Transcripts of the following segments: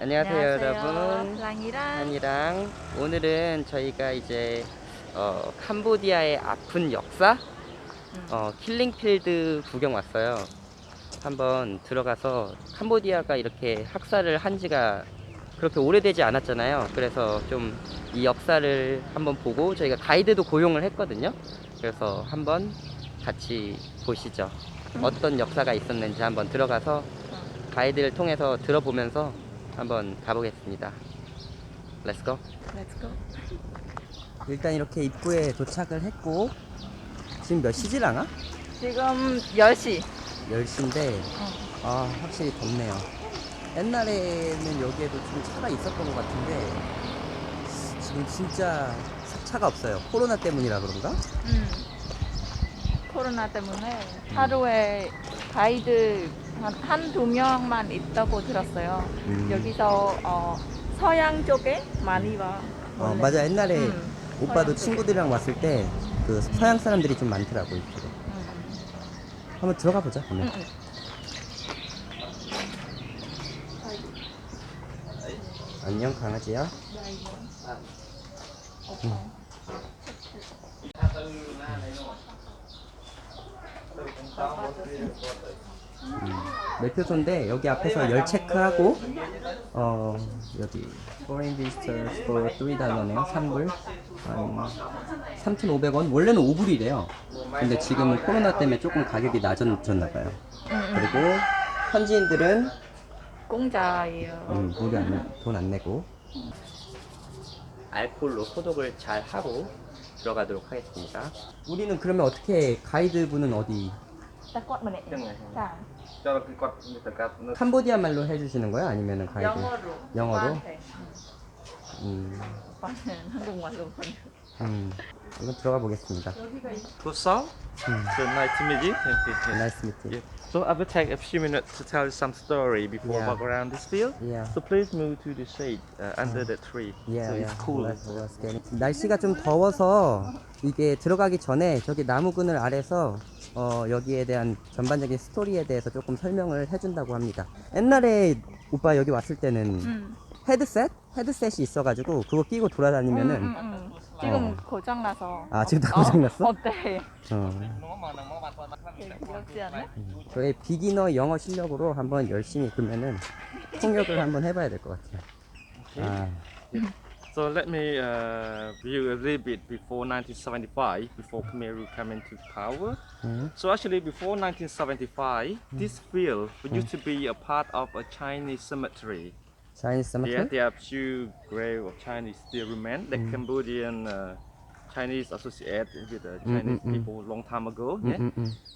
안녕하세요, 여러분. 랑이랑 한이랑 오늘은 저희가 이제 캄보디아의 아픈 역사, 킬링필드 구경 왔어요. 한번 들어가서 캄보디아가 이렇게 학살을 한 지가 그렇게 오래되지 않았잖아요. 그래서 좀 이 역사를 한번 보고 저희가 가이드도 고용을 했거든요. 그래서 한번 같이 보시죠. 어떤 역사가 있었는지 한번 들어가서 가이드를 통해서 들어보면서 한번 가보겠습니다. Let's go. 렛츠고. 일단 이렇게 입구에 도착을 했고 지금 몇 시지 랑아? 지금 10시. 10시인데 확실히 덥네요. 옛날에는 여기에도 좀 차가 있었던 것 같은데 지금 진짜 차가 없어요. 코로나 때문이라 그런가? 코로나 때문에 하루에 가이드 한두 명만 있다고 들었어요. 여기서 서양 쪽에 많이 와. 원래. 맞아. 옛날에 오빠도 서양 친구들이랑 왔을 때 그 서양 사람들이 좀 많더라고 이쪽에. 한번 들어가 보자. 그러면. 안녕 강아지야. 매표소인데 여기 앞에서 열 체크하고 여기 Foreign Visitors for $3네요. 3불. 3,500원. 원래는 5불이래요. 근데 지금은 코로나 때문에 조금 가격이 낮아졌나봐요. 그리고 현지인들은 공짜예요. 돈 안 내고 알코올로 소독을 잘 하고 들어가도록 하겠습니다. 우리는 그러면 어떻게 가이드분은 어디? 자, 캄보디아 말로 해주시는 거야? 아니면은 가이드? 영어로. 영어로? 오빠한테. 오빠는 한국말로. 한번 들어가 보겠습니다. Kusal. So nice to meet you. Nice meeting. Yeah. So I will take a few minutes to tell you some story before Yeah. walk around this field. Yeah. So please move to the shade under the tree. Yeah, so yeah. it's cool. Let's get it. 날씨가 좀 더워서 이게 들어가기 전에 저기 나무 그늘 아래서 여기에 대한 전반적인 스토리에 대해서 조금 설명을 해준다고 합니다. 옛날에 오빠 여기 왔을 때는 헤드셋이 있어가지고 그거 끼고 돌아다니면은 지금 고장나서. 지금 다 고장났어? 어때? 귀엽지 않아? 저의 비기너 영어 실력으로 한번 열심히 그러면은 통역을 한번 해봐야 될 것 같아요. So let me view a little bit before 1975, before Khmer Rouge came into power. So actually before 1975, this field used to be a part of a Chinese cemetery. Chinese Yeah, cemetery? there are few graves of Chinese still remain. The Cambodian Chinese associated with the Chinese people long time ago. Yeah.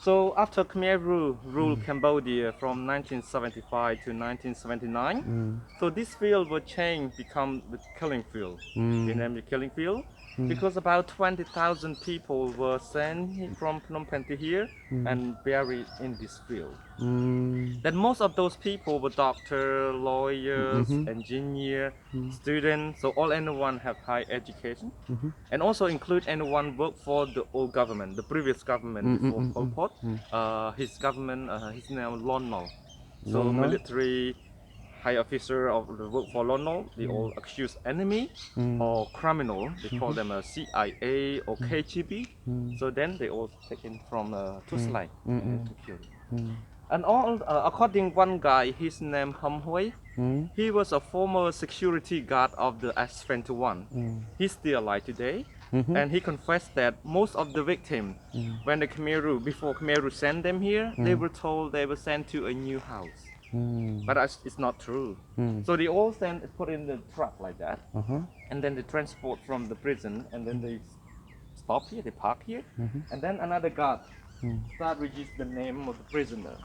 So after Khmer ruled Cambodia from 1975 to 1979, so this field will change, become the killing field. We name the killing field because about 20,000 people were sent from Phnom Penh to here and buried in this field. Then most of those people were doctors, lawyers, engineers, students, so all anyone have high education, and also include anyone work for the old government, the previous government before Pol Pot. His government, his name Lon Nol. So Lon Nol? military high officer of the work for Lon Nol, they all accuse enemy or criminal. They call them a CIA or KGB. So then they all taken from Tus Lai to kill. And all, according one guy, his name Hum Hui, he was a former security guard of the S-21. He's still alive today, and he confessed that most of the victims, when the Khmer Rouge, before Khmer Rouge sent them here, they were told they were sent to a new house. But it's not true. So they all put in the truck like that, and then they transport from the prison, and then they stop here, they park here, and then another guard start register the name of the prisoner.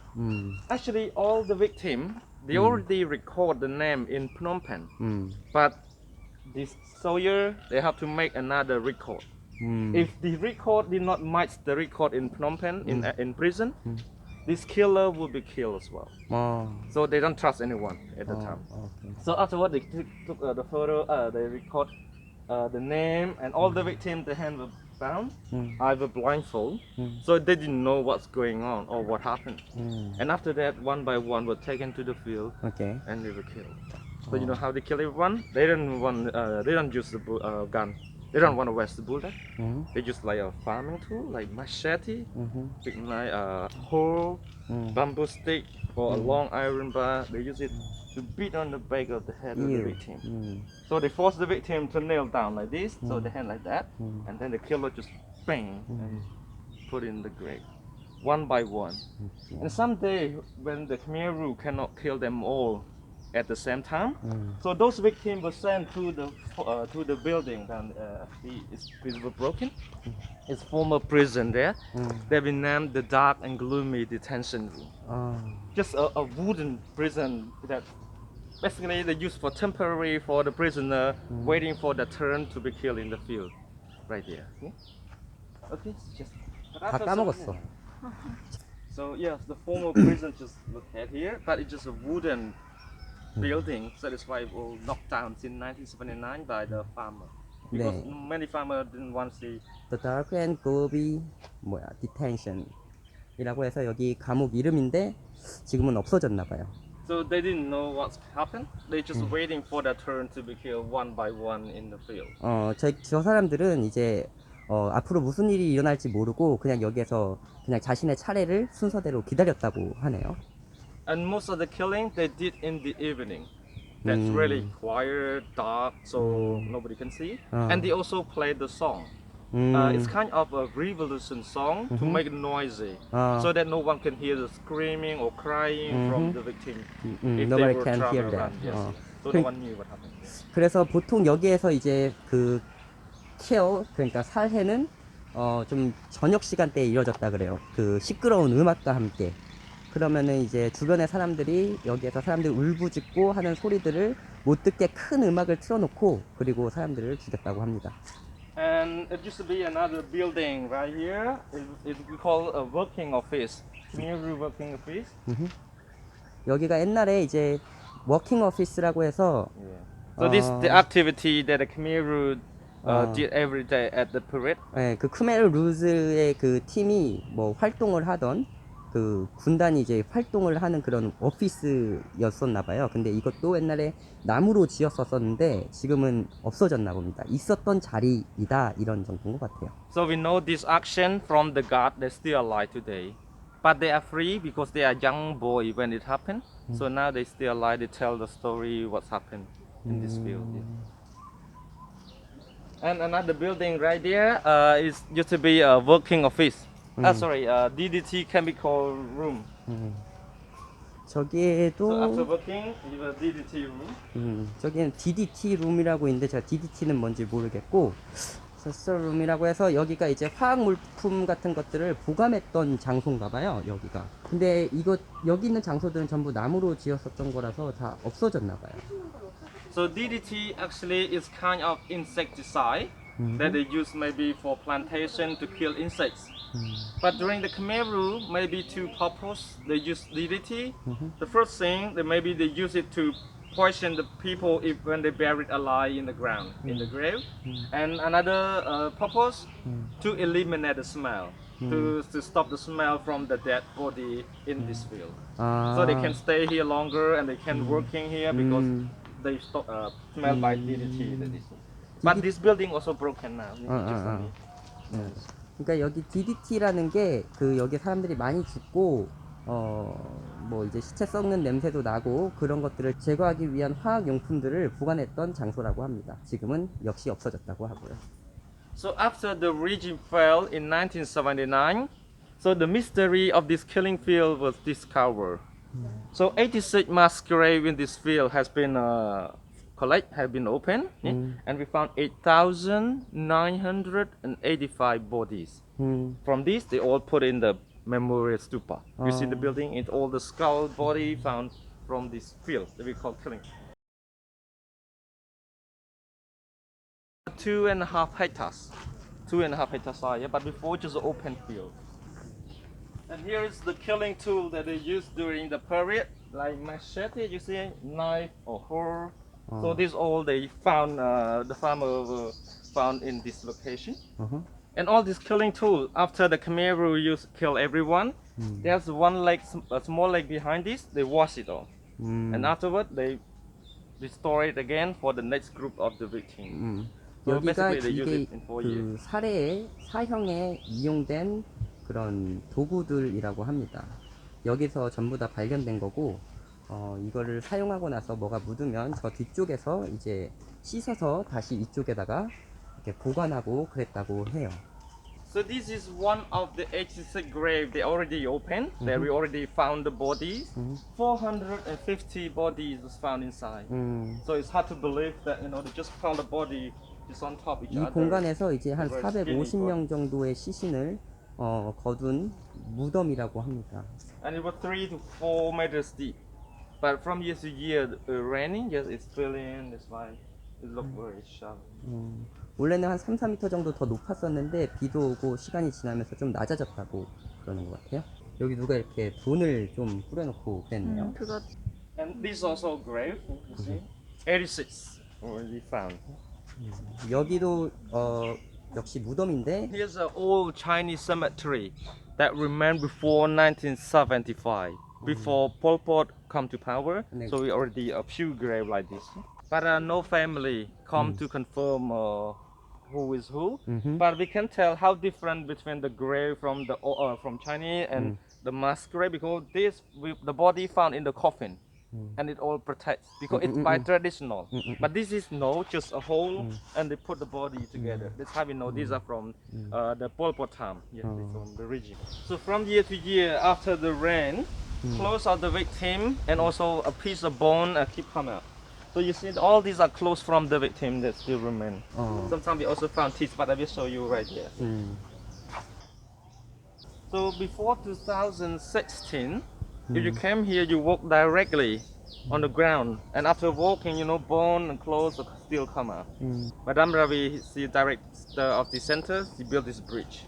Actually, all the victims, they already record the name in Phnom Penh, but this soldier, they have to make another record. If the record did not match the record in Phnom Penh, in prison, this killer will be killed as well. So they don't trust anyone at the time. Okay. So afterward, they took the photo, they record the name, and all the victims, their hands were bound, either blindfold, so they didn't know what's going on or what happened. And after that, one by one were taken to the field Okay. and they were killed. So you know how they kill everyone? They don't want. They don't use the gun. They don't want to waste the bullet. 음. They use like a farming tool, like machete, 음. big knife, hoe, 음. bamboo stick, or a long iron bar. They use it to beat on the back of the head of the Ew. victim. 음. So they force the victim to kneel down like this, so the hand like that, Mm. and then the killer just bang and put in the grave, one by one. And someday when the Khmer rule cannot kill them all at the same time, so those victims were sent to the building and it was broken. It's former prison there. They been named the dark and gloomy detention room. 아. Just a wooden prison that basically they use for temporary for the prisoner waiting for the turn to be killed in the field, right there. Okay, okay, just 다 까먹었어. So yes, the former prison just located here, but it's just a wooden building. So that's why it was knocked down in 1979 by the farmer. Because 네. many farmers didn't want to see. The Dark and Gloomy Detention이라고 해서 여기 감옥 이름인데 지금은 없어졌나 봐요. So they didn't know what's happened. They just waiting for their turn to be killed one by one in the field. 저 사람들은 이제 앞으로 무슨 일이 일어날지 모르고 그냥 여기에서 그냥 자신의 차례를 순서대로 기다렸다고 하네요. And most of the killing they did in the evening. That's really quiet, dark, so nobody can see. And they also played the song. It's kind of a revolution song to make it noisy, so that no one can hear the screaming or crying from the victim. If Nobody they were can hear traveling that. around, yes. So 그- no one knew what happened. 그래서 보통 여기에서 이제 그 kill 그러니까 살해는 좀 저녁 시간대에 이루어졌다 그래요. 그 시끄러운 음악과 함께. 그러면은 이제 주변의 사람들이 여기에서 사람들이 울부짖고 하는 소리들을 못 듣게 큰 음악을 틀어놓고 그리고 사람들을 죽였다고 합니다. And it used to be another building right here. It's called a working office. Khmer working office. 여기가 옛날에 이제 워킹 오피스라고 해서 So this is the activity that the Khmer did every day at the parade. 예, 그 크메르 루즈의 그 팀이 뭐 활동을 하던 그 군단이 이제 활동을 하는 그런 오피스였었나 봐요. 근데 이것도 옛날에 나무로 지었었었는데 지금은 없어졌나 봅니다. 있었던 자리이다 이런 정도인 것 같아요. So we know this action from the guard. They're still alive today, but they are free because they are young boy when it happened. So now they still alive. They tell the story what's happened in this field. Yeah. And another building right there is used to be a working office. Sorry, DDT chemical room. So after 저기에도 working, you have DDT room. 저기는 DDT 룸이라고 있는데 제가 DDT는 뭔지 모르겠고 서서 룸이라고 해서 여기가 이제 화학 물품 같은 것들을 보관했던 장소인가 봐요. 여기가. 근데 여기 있는 장소들은 전부 나무로 지었었던 거라서 다 없어졌나 봐요. So DDT actually is kind of insecticide that they use maybe for plantation to kill insects. But during the Khmer rule, maybe two purpose they use DDT. The first thing, they use it to poison the people when they buried alive in the ground, in the grave. And another purpose, to eliminate the smell, to stop the smell from the dead body in this field. So they can stay here longer and they can working here because they stop smell by DDT. But this building also broken now. 그러니까 여기 DDT라는 게 그 여기 사람들이 많이 죽고 뭐 이제 시체 썩는 냄새도 나고 그런 것들을 제거하기 위한 화학 용품들을 보관했던 장소라고 합니다. 지금은 역시 없어졌다고 하고요. So after the regime fell in 1979, so the mystery of this killing field was discovered. So 86 mass grave in this field has been opened, and we found 8,985 bodies. From these, they all put in the memorial stupa. You see the building, it's all the skull body found from this field that we call killing. 2.5 hectares. 2.5 hectares area, but before just an open field. And here is the killing tool that they used during the period, like machete, you see, knife or hoe. So this all they found, the farmer found in this location. And all this killing tool, after the Khmer rule used to kill everyone, there's one leg, a small leg behind this, they wash it off. And afterward, they restore it again for the next group of the victim. So 여기가 basically they use 이게 it in 4 그 years. 사형에 이용된 그런 도구들이라고 합니다. 여기서 전부 다 발견된 거고, 이거를 사용하고 나서 뭐가 묻으면 저 뒤쪽에서 이제 씻어서 다시 이쪽에다가 이렇게 보관하고 그랬다고 해요. So this is one of the 86 grave they already opened. There we already found the bodies. 450 bodies was found inside. So it's hard to believe that they just piled the body just on top each 이 other. 공간에서 이제 한 Very skinny 450명 정도의 시신을 거둔 무덤이라고 합니다. And it was 3 to 4 meters deep. But from year to year, raining, yes, it's filling. That's why it looked very shallow. 원래는 한 3, 4m 정도 더 높았었는데 비도 오고 시간이 지나면서 좀 낮아졌다고 그러는 것 같아요. 여기 누가 이렇게 돈을 좀 뿌려놓고 그랬네요. 그거 And this also grave, you see, 86 already found. 여기도 역시 무덤인데 Here's an old Chinese cemetery that remained before 1975, before Pol Pot come to power. 네. So we already a few grave like this. But no family come to confirm who is who. But we can tell how different between the grave from the from Chinese and the mass grave because the body found in the coffin. And it all protects because it's by traditional. But this is just a hole and they put the body together. That's how we know these are from the Pol Pot time. Yes, it's from the regime. So from year to year after the rain, clothes of the victim and also a piece of bone keep coming out. So you see all these are clothes from the victim that still remain. Sometimes we also found teeth, but I will show you right here. So before 2016, if you came here, you walk directly on the ground, and after walking, bone and clothes still come out. Madame Ravi, the director of the center, he built this bridge,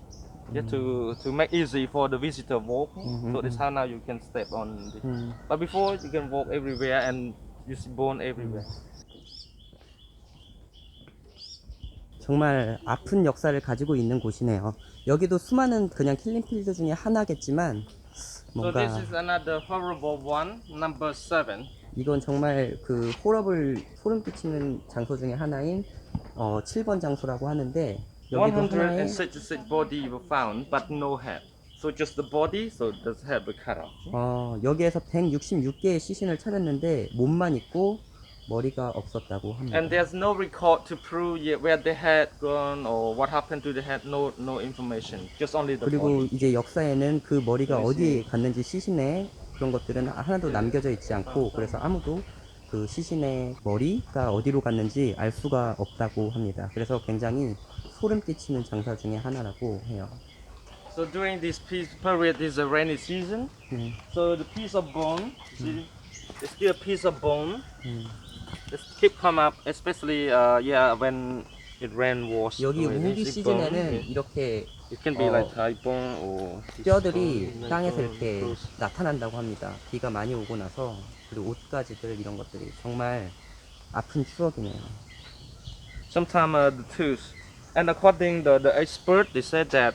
to make easy for the visitor walking. So that's how now you can step on this. But before you can walk everywhere and you see bone everywhere. 정말 아픈 역사를 가지고 있는 곳이네요. 여기도 수많은 그냥 킬링필드 중에 하나겠지만 So 뭔가 this is another horrible one, number 7. 이건 정말 그 소름 끼치는 장소 중에 하나인 7번 장소라고 하는데 여기도 하나의 166 body were found, but no head. So just the body, so the head was cut off. 여기에서 166개의 시신을 찾았는데 몸만 있고 머리가 없었다고 합니다. And there's no record to prove yet where the head gone or what happened to the head. No information. Just only the 그리고 body. 이제 역사에는 그 머리가 어디에 갔는지 시신에 그런 것들은 하나도 남겨져 있지 않고 그래서 아무도 그 시신의 머리가 어디로 갔는지 알 수가 없다고 합니다. 그래서 굉장히 소름 끼치는 장사 중에 하나라고 해요. So during this period, this is a rainy season. So the piece of bone, see, it's still a piece of bone. It keep come up, especially when it rain wash. 여기 away. 우기 This bone, 시즌에는 이렇게 it can be like thigh bone or this 뼈들이 bone, 땅에서 bone, 이렇게 close. 나타난다고 합니다. 비가 많이 오고 나서 그리고 옷가지들 이런 것들이 정말 아픈 추억이네요. Sometimes the tooth. And according to the expert, they said that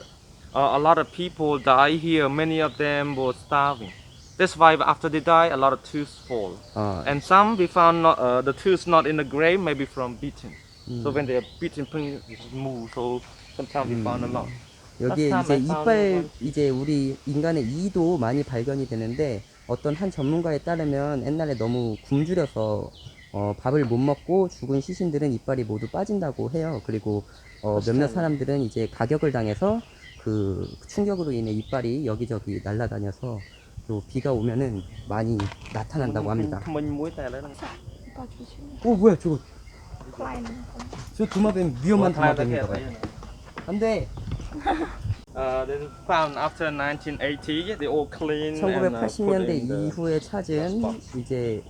a lot of people die here. Many of them were starving. That's why after they die, a lot of tooth fall. And some we found the tooth not in the grave, maybe from beating. So when they are beaten, it move. So sometimes we found a lot. 여기에 Last 이제 time I found 이빨 one. 이제 우리 인간의 이도 많이 발견이 되는데 어떤 한 전문가에 따르면 옛날에 너무 굶주려서 밥을 못 먹고 죽은 시신들은 이빨이 모두 빠진다고 해요. 그리고 몇몇 사람들은 이제 가격을 당해서 그 충격으로 인해 이빨이 여기저기 날아다녀서 또 비가 오면은 많이 나타난다고 합니다. 오빠 조심해. 뭐야 저거 클라이는 저 도마뱀 위험한 도마뱀인가 봐요. 안돼. They found after 1980, they all clean. 1980년대 and, put in the 이후에 찾은 spots. 이제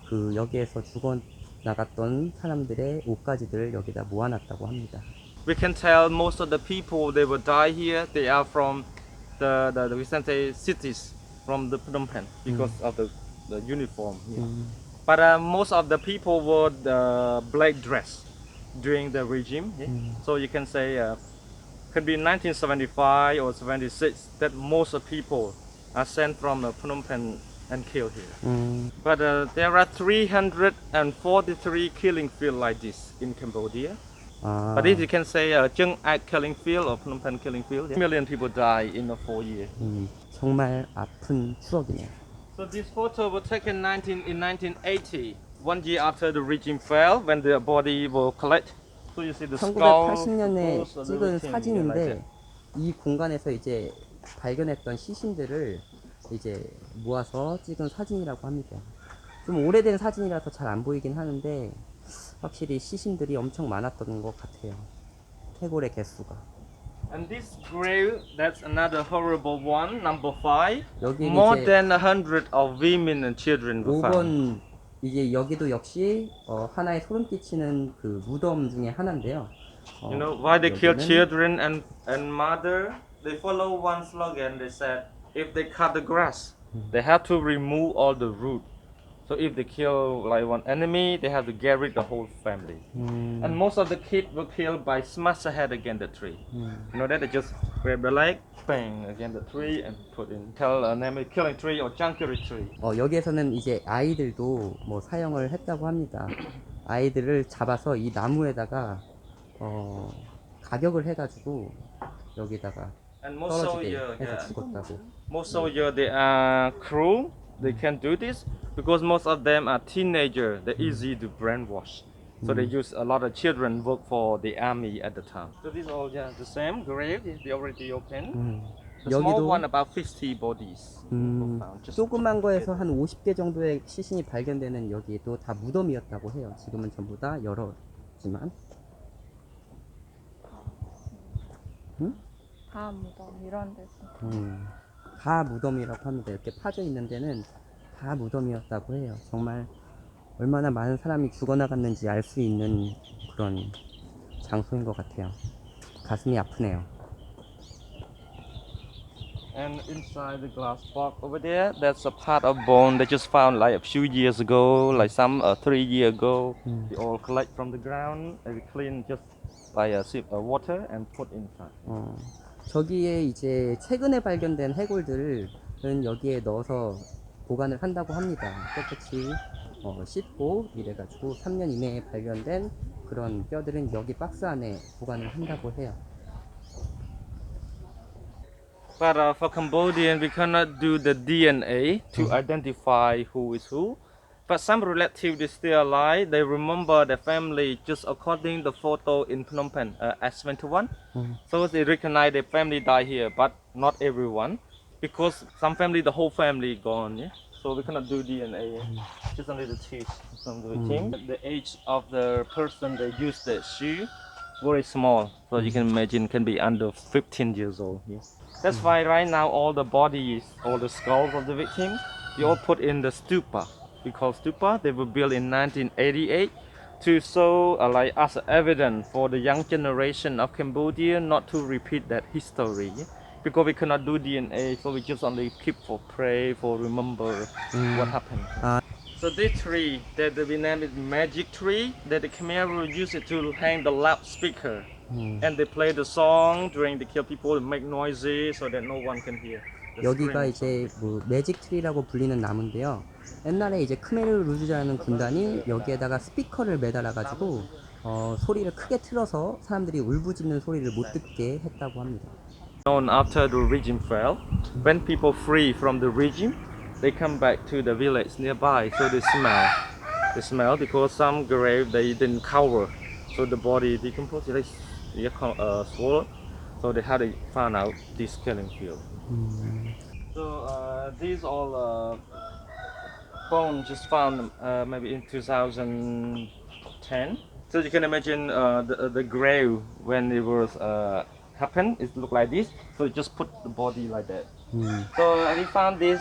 그 여기에서 죽어 나갔던 사람들의 옷가지들을 여기다 모아놨다고 합니다. We can tell most of the people they will die here. They are from the we can say cities from the Phnom Penh because of the uniform. Here. But most of the people wore the black dress during the regime. Yeah? So you can say could be 1975 or 76 that most of people are sent from Phnom Penh and killed here. 음, But there are 343 killing fields like this in Cambodia. 아, But if you can say Chiang Ai killing field or Phnom Penh killing field, a million people die in 4 years. 정말 아픈 추억이네요. So this photo was taken in 1980, 1 year after the regime fell, when the body will collect. So you see the skull. 1980년에 the 찍은 victim, like 사진인데 that. 이 공간에서 이제 발견했던 시신들을 이제 모아서 찍은 사진이라고 합니다. 좀 오래된 사진이라서 잘 안 보이긴 하는데 확실히 시신들이 엄청 많았던 것 같아요. 해골의 개수가. And this grave, that's another horrible one, number 5. 여기는 More 이제 than 100 of women and children were found. 5번 이제 여기도 역시 하나의 소름 끼치는 그 무덤 중에 하나인데요. You know why they kill 여기는 children and mother? They follow one slogan. They said if they cut the grass, they have to remove all the root. So if they kill like one enemy, they have to get rid the whole family. And most of the kids were killed by smash the head against the tree. You know that they just grab the leg, bang against the tree and put in. Tell a name is killing tree or junkery tree. 여기에서는 이제 아이들도 뭐 사용을 했다고 합니다. 아이들을 잡아서 이 나무에다가 가격을 해가지고 여기다가 And most 떨어지게 soldiers, 해서 yeah. 죽었다고. Most soldiers they are cruel. They can do this because most of them are teenagers. They're easy to brainwash. So they use a lot of children work for the army at the time. So these all the same grave. They already open. The small 여기도 one about 50 bodies were found. Just 조그만 거에서 한 50개 정도의 시신이 발견되는 여기도 다 무덤이었다고 해요. 지금은 전부 다 열었지만. 다 무덤 이런 데서. 다 무덤이라고 합니다. 이렇게 파져 있는 데는 다 무덤이었다고 해요. 정말 얼마나 많은 사람이 죽어나갔는지 알 수 있는 그런 장소인 것 같아요. 가슴이 아프네요. And inside the glass box over there, that's a part of bone they just found like a few years ago, like some 3 years ago. They all collect from the ground and clean just by a sip of water and put inside. 저기에 이제 최근에 발견된 해골들은 여기에 넣어서 보관을 한다고 합니다. 깨끗이 씻고 이래가지고 3년 이내에 발견된 그런 뼈들은 여기 박스 안에 보관을 한다고 해요. But for Cambodian, we cannot do the DNA to identify who is who. But some relatives is still alive. They remember the family just according the photo in Phnom Penh S21. So they recognize the family died here, but not everyone, because some family, the whole family gone. Yeah. So we cannot do DNA. Just only the teeth from the victim. The age of the person they use the shoe very small, so you can imagine can be under 15 years old. Yeah. That's why right now all the bodies, all the skulls of the victim, we all put in the stupa. We call stupa. They were built in 1988 to show like as evidence for the young generation of Cambodia not to repeat that history. Because we cannot do DNA, so we just only keep for pray, for remember what happened. So this tree that we name it magic tree, that the Khmer will use it to hang the loudspeaker. And they play the song during they kill people and make noises so that no one can hear. the 여기가 scream. 이제 뭐 매직 트리라고 불리는 나무인데요. 옛날에 이제 크메르 루즈라는 군단이 여기에다가 스피커를 매달아 가지고 소리를 크게 틀어서 사람들이 울부짖는 소리를 못 듣게 했다고 합니다. Known after the regime fell, when people free from the regime, they come back to the village nearby, so they smell. They smell because some grave they didn't cover, so the body decomposed. They swallowed, so they had to find out this killing field. So these all bones just found maybe in 2010. So you can imagine the grave when it was happened. It looked like this. So just put the body like that. So we found this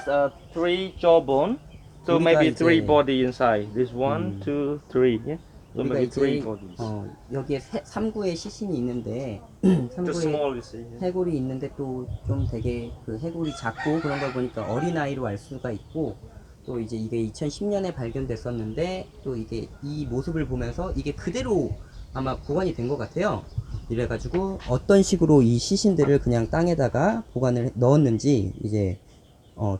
3 jawbone. So 우리가 maybe 이제- 3 body inside. This 1, 2, 3. Yeah. So 우리가 maybe 3 이제 bodies. 여기에 3구의 시신이 있는데 Just 3구의 small, you see. Yeah. 해골이 있는데 또 좀 되게 그 해골이 작고 그런 걸 보니까 어린 아이로 알 수가 있고 또 이제 이게 2010년에 발견됐었는데 또 이게 이 모습을 보면서 이게 그대로 아마 보관이 된 것 같아요. 이래가지고 어떤 식으로 이 시신들을 그냥 땅에다가 보관을 넣었는지 이제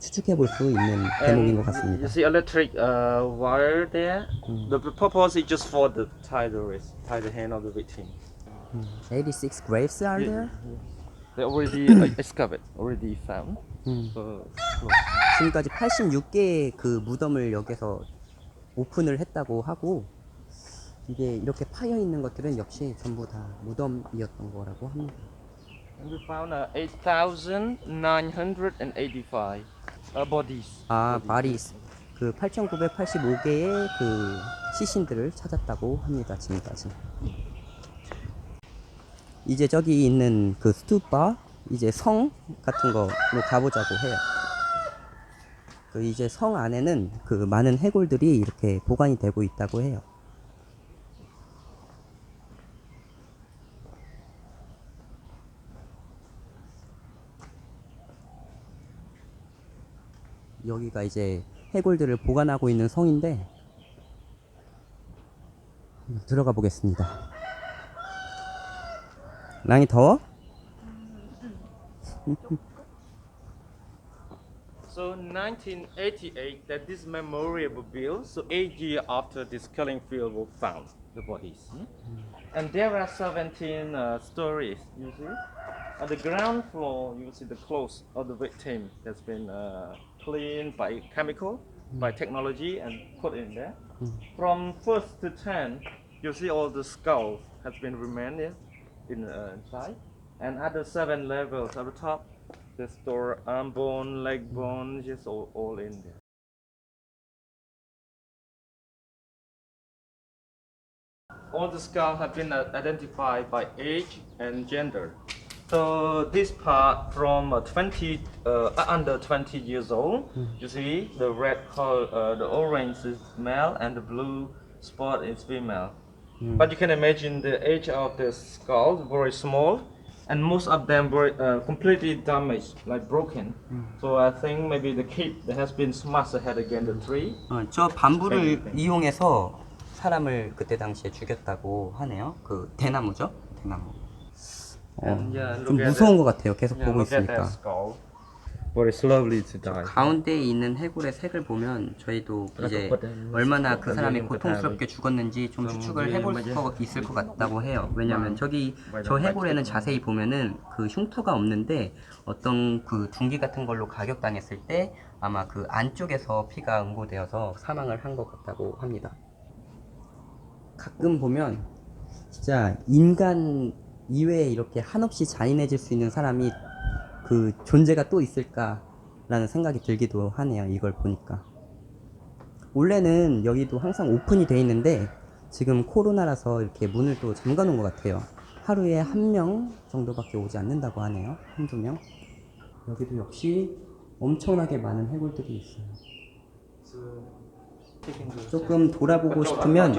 추측해 볼 수 있는 대목인 것 You 같습니다. see electric wire there? The purpose is just for the tie the wrist, tie the hand of the victim. 86 graves are there? They already excavated, already found. So close. 지금까지 86개의 그 무덤을 여기서 오픈을 했다고 하고, 이게 이렇게 파여 있는 것들은 역시 전부 다 무덤이었던 거라고 합니다. And we found 8,985 bodies. 바리스. 그 8,985개의 그 시신들을 찾았다고 합니다. 지금까지. 이제 저기 있는 그 스투파, 이제 성 같은 거로 가보자고 해요. 그 이제 성 안에는 그 많은 해골들이 이렇게 보관이 되고 있다고 해요. 여기가 이제 해골들을 보관하고 있는 성인데, 들어가 보겠습니다. 랑이 더워? So 1988 that this memorial was built. So 8 years after this killing field was found, the bodies. And there are 17 stories. You see, on the ground floor you see the clothes of the victim that's been cleaned by chemical, by technology, and put in there. From first to 10, you see all the skulls has been remained inside, and other 7 levels at the top. They store arm bone, leg bone, just all in there. All the skulls have been identified by age and gender. So this part from under 20 years old, you see the red color, the orange is male and the blue spot is female. But you can imagine the age of the skull very small, and most of them were completely damaged, like broken. So I think maybe the kid that has been smashed head against the tree. 저 밤불을 이용해서 사람을 그때 당시에 죽였다고 하네요. 그 대나무죠? 대나무. 좀 무서운 것 같아요. 계속 보고 Look at that 있으니까. skull. Very slowly to die. 가운데에 있는 해골의 색을 보면 저희도 이제 얼마나 그 사람이 고통스럽게 죽었는지 좀 추측을 해볼 수 있을 것 같다고 해요. 왜냐면 저기 저 해골에는 자세히 보면은 그 흉터가 없는데 어떤 그 둔기 같은 걸로 가격당했을 때 아마 그 안쪽에서 피가 응고되어서 사망을 한 것 같다고 합니다. 가끔 보면 진짜 인간 이외에 이렇게 한없이 잔인해질 수 있는 사람이 그 존재가 또 있을까라는 생각이 들기도 하네요. 이걸 보니까. 원래는 여기도 항상 오픈이 돼 있는데 지금 코로나라서 이렇게 문을 또 잠가 놓은 것 같아요. 하루에 1명 정도밖에 오지 않는다고 하네요. 1~2명. 여기도 역시 엄청나게 많은 해골들이 있어요. 조금 돌아보고 싶으면 이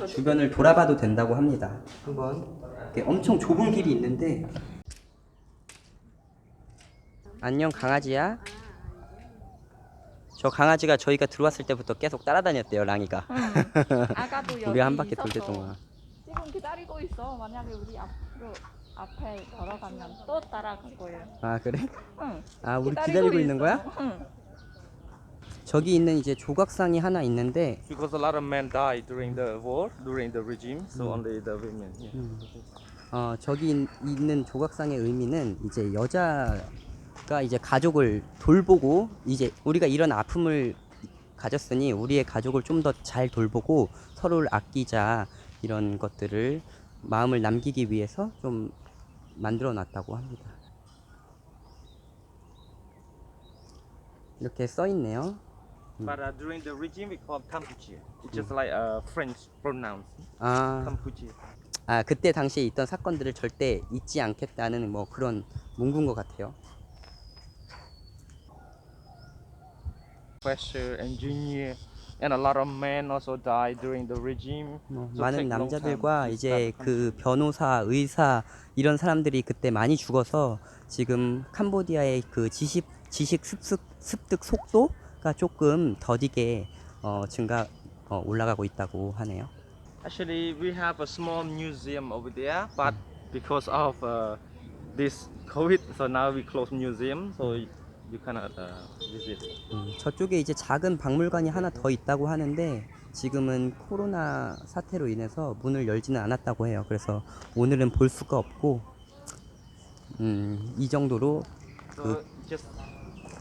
주변을 돌아봐도 된다고 합니다. 한번 이렇게 엄청 좁은 길이 있는데. 안녕 강아지야. 저 강아지가 저희가 들어왔을 때부터 계속 따라다녔대요. 랑이가. 아가도 여기 우리 한 바퀴 돌 때 있어서 동안. 지금 기다리고 있어. 만약에 우리 앞에 걸어가면 또 따라갈 거예요. 아 그래? 응. 우리 기다리고 있는 거야? 응. 저기 있는 이제 조각상이 하나 있는데 Because a lot of men died during the war, during the regime, so only the women. Yeah. 저기 있는 조각상의 의미는 이제 여자가 이제 가족을 돌보고 이제 우리가 이런 아픔을 가졌으니 우리의 가족을 좀 더 잘 돌보고 서로를 아끼자 이런 것들을 마음을 남기기 위해서 좀 만들어 놨다고 합니다. 이렇게 써 있네요. But during the regime, we call Campuchia. It's just like a French pronoun. 아, Campuchia. 그때 당시에 있던 사건들을 절대 잊지 않겠다는 뭐 그런 문구인 것 같아요. Professor, engineer, and a lot of men also died during the regime. So 많은 take long 남자들과 time to 이제 start the 그 변호사, 의사 이런 사람들이 그때 많이 죽어서 지금 캄보디아의 그 지식 습득 속도가 조금 더디게 올라가고 있다고 하네요. Actually, we have a small museum over there, but because of this COVID, so now we close museum. So you cannot visit. 저쪽에 이제 작은 박물관이 하나 더 있다고 하는데 지금은 코로나 사태로 인해서 문을 열지는 않았다고 해요. 그래서 오늘은 볼 수가 없고 이 정도로 So just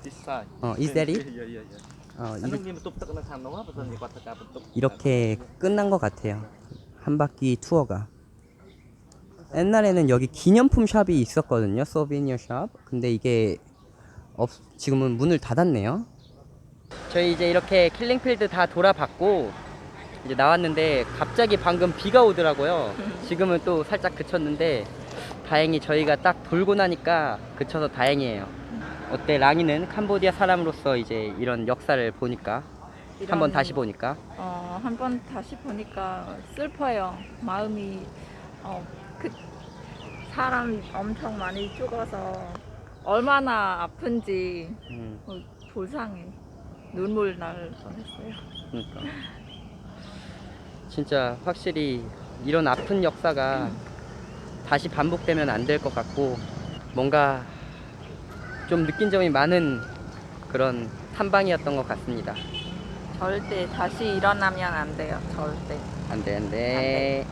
this side. is that it? Yeah, yeah, yeah. 이렇게 끝난 것 같아요. 한 바퀴 투어가. 옛날에는 여기 기념품 샵이 있었거든요. 소비니어 샵. 근데 이게 지금은 문을 닫았네요. 저희 이제 이렇게 킬링필드 다 돌아봤고 이제 나왔는데 갑자기 방금 비가 오더라고요. 지금은 또 살짝 그쳤는데 다행히 저희가 딱 돌고 나니까 그쳐서 다행이에요. 어때 랑이는 캄보디아 사람으로서 이제 이런 역사를 보니까 한번 다시 보니까 한 번 다시 보니까 슬퍼요. 마음이 그 사람이 엄청 많이 죽어서 얼마나 아픈지 불쌍해. 눈물 날 뻔했어요. 그러니까 진짜 확실히 이런 아픈 역사가 다시 반복되면 안 될 것 같고 뭔가 좀 느낀 점이 많은 그런 탐방이었던 것 같습니다. 절대 다시 일어나면 안 돼요. 절대. 안 돼. 안 돼.